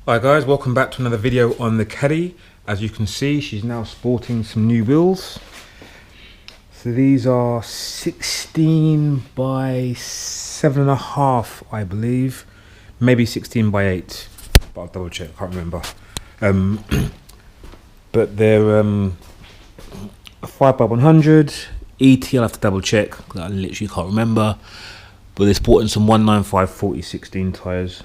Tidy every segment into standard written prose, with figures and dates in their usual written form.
Hi guys, welcome back to another video on the Caddy. As you can see, she's now sporting some new wheels. So these are 16 by 7.5, I believe. Maybe 16 by 8, but I'll double check, I can't remember. But they're a 5x100 ET, I'll have to double check, because I literally can't remember. But they're sporting some 195/40/16 tyres.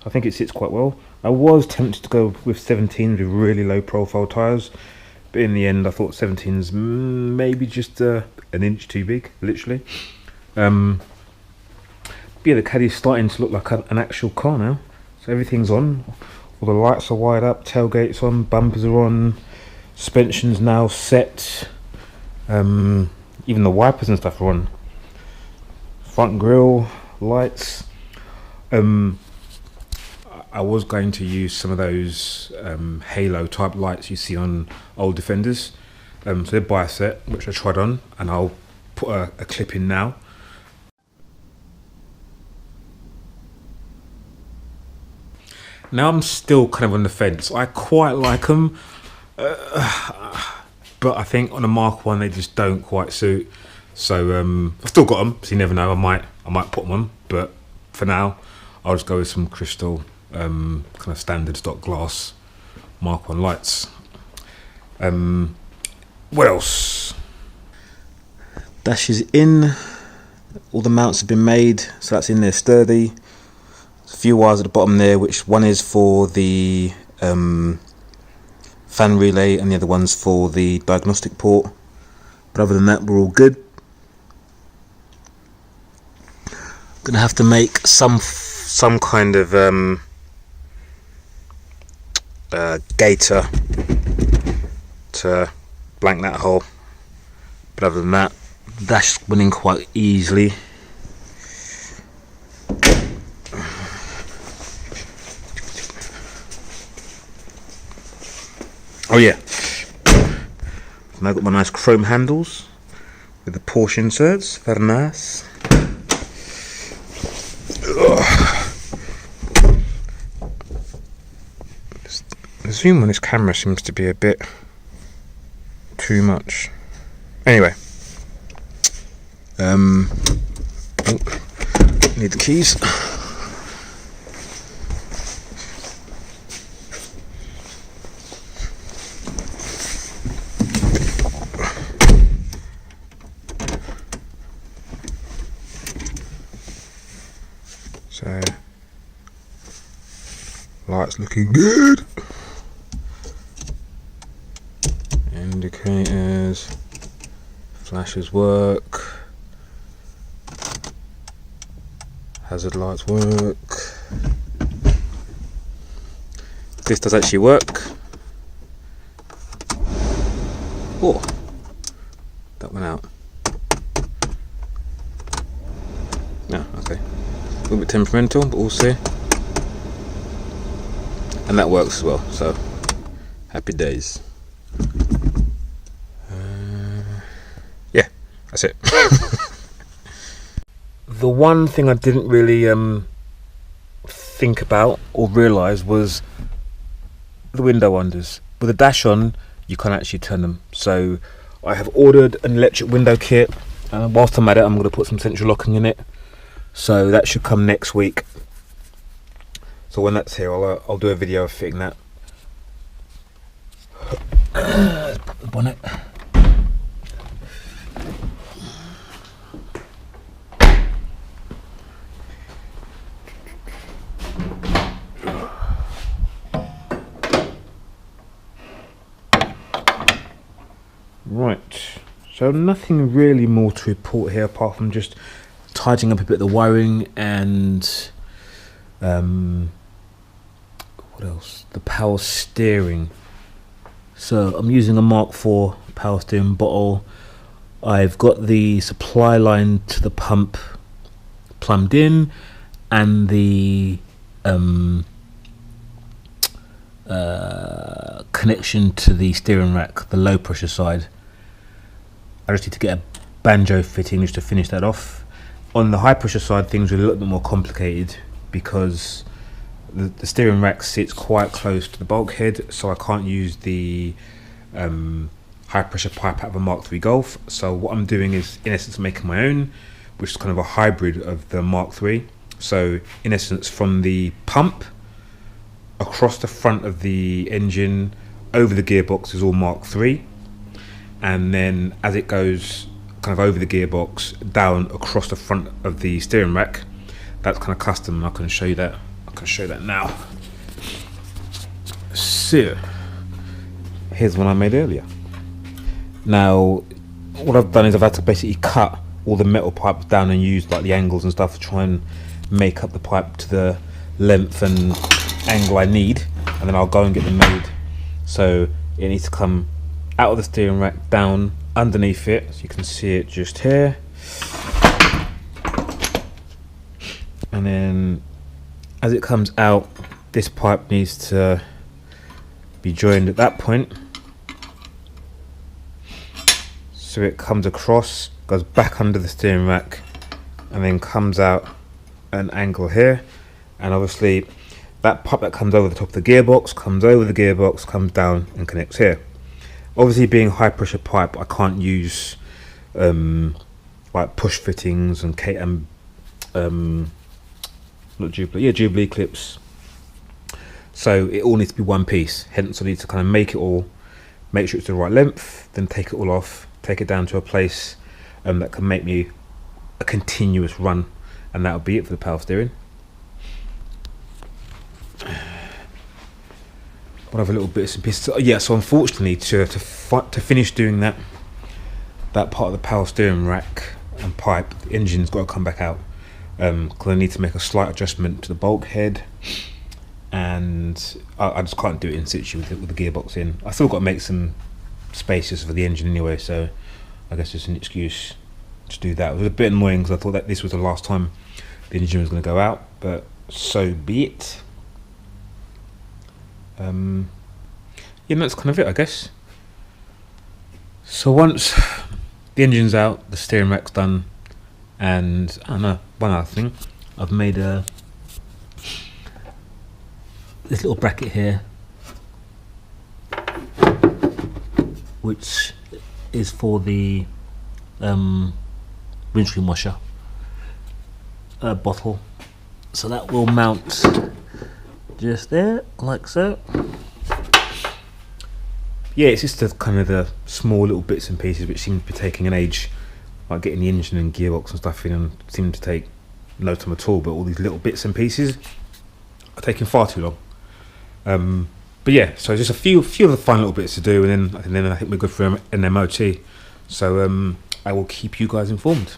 I think it sits quite well. I was tempted to go with 17s with really low profile tyres, but in the end I thought 17s maybe just an inch too big, literally. But yeah, the Caddy's starting to look like an actual car now. So everything's on, all the lights are wired up, tailgate's on, bumpers are on, suspension's now set, even the wipers and stuff are on. Front grille, lights. I was going to use some of those halo type lights you see on old Defenders. So they're by a set, which I tried on, and I'll put a clip in now. Now I'm still kind of on the fence. I quite like them, but I think on a Mark 1 they just don't quite suit. So I've still got them, so you never know, I might put them on, but for now I'll just go with some crystal kind of standard stock glass Mark 1 lights. What else? Dash is in, all the mounts have been made, so that's in there sturdy. There's a few wires at the bottom there, which one is for the fan relay and the other one's for the diagnostic port, but other than that we're all good. Gonna have to make some kind of gaiter to blank that hole, but other than that, the dash went in quite easily. Oh yeah, and I've got my nice chrome handles with the Porsche inserts, very nice. The zoom on this camera seems to be a bit too much. Anyway, need the keys. So, lights looking good. Indicators, flashes work, hazard lights work. This does actually work. Oh, that went out. No, okay. A little bit temperamental, but we'll see. And that works as well, so happy days. Yeah, that's it. The one thing I didn't really think about or realise was the window unders. With the dash on, you can't actually turn them. So I have ordered an electric window kit. Whilst I'm at it, I'm going to put some central locking in it. So that should come next week. So when that's here, I'll do a video of fitting that. Let's pop the bonnet. Right, so nothing really more to report here apart from just tidying up a bit of the wiring and what else? The power steering. So I'm using a Mark IV power steering bottle. I've got the supply line to the pump plumbed in, and the connection to the steering rack, the low pressure side. I just need to get a banjo fitting just to finish that off. On the high pressure side, things are a little bit more complicated because the steering rack sits quite close to the bulkhead, so I can't use the high pressure pipe out of a Mark III Golf. So what I'm doing is in essence making my own, which is kind of a hybrid of the Mark III. So in essence, from the pump across the front of the engine over the gearbox is all Mark III, and then as it goes kind of over the gearbox down across the front of the steering rack, that's kind of custom. I can show you that. I can show that now. So here's one I made earlier. Now what I've done is I've had to basically cut all the metal pipes down and use like the angles and stuff to try and make up the pipe to the length and angle I need, and then I'll go and get them made. So it needs to come out of the steering rack down underneath it, so you can see it just here, and then as it comes out, this pipe needs to be joined at that point, so it comes across, goes back under the steering rack, and then comes out an angle here, and obviously that pipe that comes over the top of the gearbox comes over the gearbox, comes down and connects here. Obviously being high pressure pipe, I can't use like push fittings and not Jubilee clips, so it all needs to be one piece, hence I need to kind of make it all, make sure it's the right length, then take it all off, take it down to a place that can make me a continuous run, and that'll be it for the power steering. What other little bits and pieces? Yeah, so unfortunately to finish doing that part of the power steering rack and pipe, the engine's got to come back out, because I need to make a slight adjustment to the bulkhead, and I just can't do it in situ with the gearbox in. I still got to make some spaces for the engine anyway, so I guess it's an excuse to do that. It was a bit annoying because I thought that this was the last time the engine was going to go out, but so be it. Yeah, that's kind of it, I guess. So once the engine's out, the steering rack's done, and I don't know, one other thing, I've made this little bracket here, which is for the windscreen washer bottle, so that will mount just there like so. Yeah, it's just the kind of the small little bits and pieces which seem to be taking an age, like getting the engine and gearbox and stuff in, and seem to take no time at all, but all these little bits and pieces are taking far too long. But yeah, so just a few of the fine little bits to do, and then I think we're good for an MOT. So I will keep you guys informed.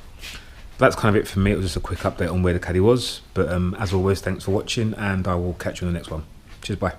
That's kind of it for me. It was just a quick update on where the Caddy was, but as always, thanks for watching, and I will catch you in the next one. Cheers, bye.